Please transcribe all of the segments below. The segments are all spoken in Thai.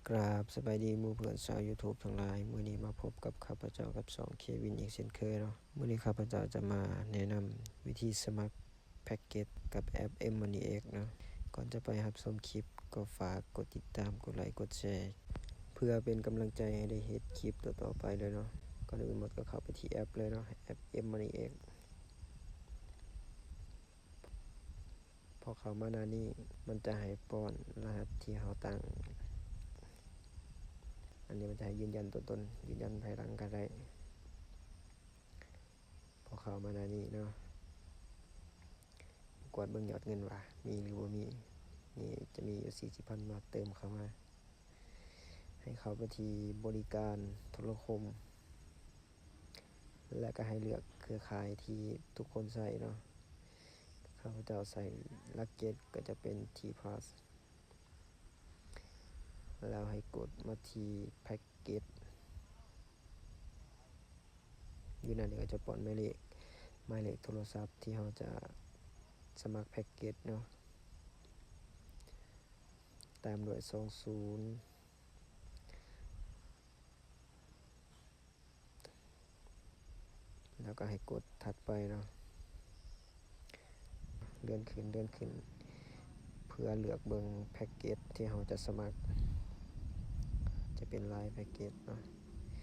กราบสบายดีหมู่เพื่อนชาว YouTube ทั้งหลายมื้อนี้มาพบกับข้าพเจ้ากับ2เควินอีกเช่นเคยเนาะมื้อนี้ข้าพเจ้าจะมาแนะนำวิธีสมัครแพ็กเกจกับแอป M-Money X เนาะก่อนจะไปรับชมคลิปก็ฝากกดติดตามกดไลค์กดแชร์เพื่อเป็นกำลังใจให้ได้เฮ็ดคลิปต่อๆไปเลยเนาะก่อนอื่นหมดก็เข้าไปที่แอปเลยเนาะแอป M-Money X พอเข้ามาหน้านี้มันจะให้ป้อนรหัสที่เราตั้งอันนี้มันจะให้ยืนยันตัวตนยืนยันภายหลังก็ได้พอเข้ามาหน้านี้เนาะกดเบิ่งยอดเงินว่ามีหรือบ่มีนี่จะมีอยู่ 40,000 บาทเติมเข้ามาให้เข้าไปที่บริการโทรคมและก็ให้เลือกเครือข่ายที่ทุกคนใช้เนาะข้าพเจ้าใส่ลักเก็ตก็จะเป็น T-Plus แล้วให้กดมาที่แพ็กเกจอยู่นั่นก็จะป้อนหมายเลขโทรศัพท์ที่เราจะสมัครแพ็กเกจเนาะตามด้วย20แล้วก็ให้กดถัดไปเนาะเลื่อนขึ้นเพื่อเลือกเบิ่งแพ็กเกจที่เราจะสมัครจะเป็นรายแพ็กเกจเนาะ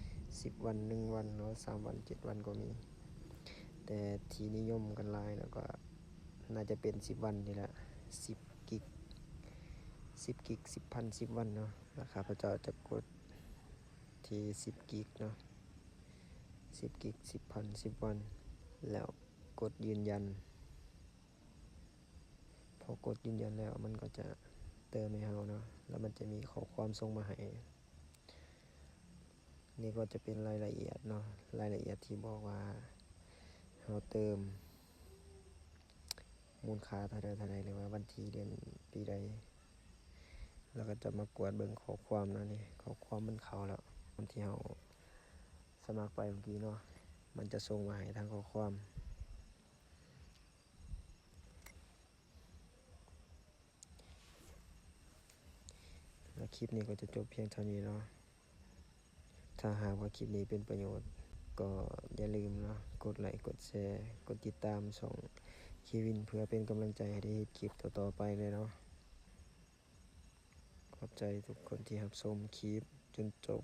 10 วัน1 วันหรือ3 วัน7 วันก็มีแต่ที่นิยมกันหลายแล้วก็น่าจะเป็น10 วันนี่แหละ10 กิก10,000 10 วันเนาะราคาพระเจ้าจะกดที่10 กิกเนาะ10 กิก 10,000 10 วันแล้วกดยืนยันพอกดยืนยันแล้วมันก็จะเติมให้เราเนาะแล้วมันจะมีข้อความส่งมาให้นี่ก็จะเป็นรายละเอียดเนาะรายละเอียดที่บอกว่าเราเติมมูลค่าเท่าใดหรือว่าวันที่เดือนปีใดแล้วก็จะมากวดเบิ่งข้อความนะนี่ข้อความมันเข้าแล้วที่เราสมัครไปเมื่อกี้เนาะมันจะส่งมาให้ทางข้อความแล้วคลิปนี้ก็จะจบเพียงเท่านี้เนาะถ้าหากว่าคลิปนี้เป็นประโยชน์ก็อย่าลืมเนาะกดไลค์กดแชร์กดติดตามช่องเควินเพื่อเป็นกำลังใจให้ได้เฮ็ดคลิปต่อๆไปเลยเนาะขอบใจทุกคนที่รับชมคลิปจนจบ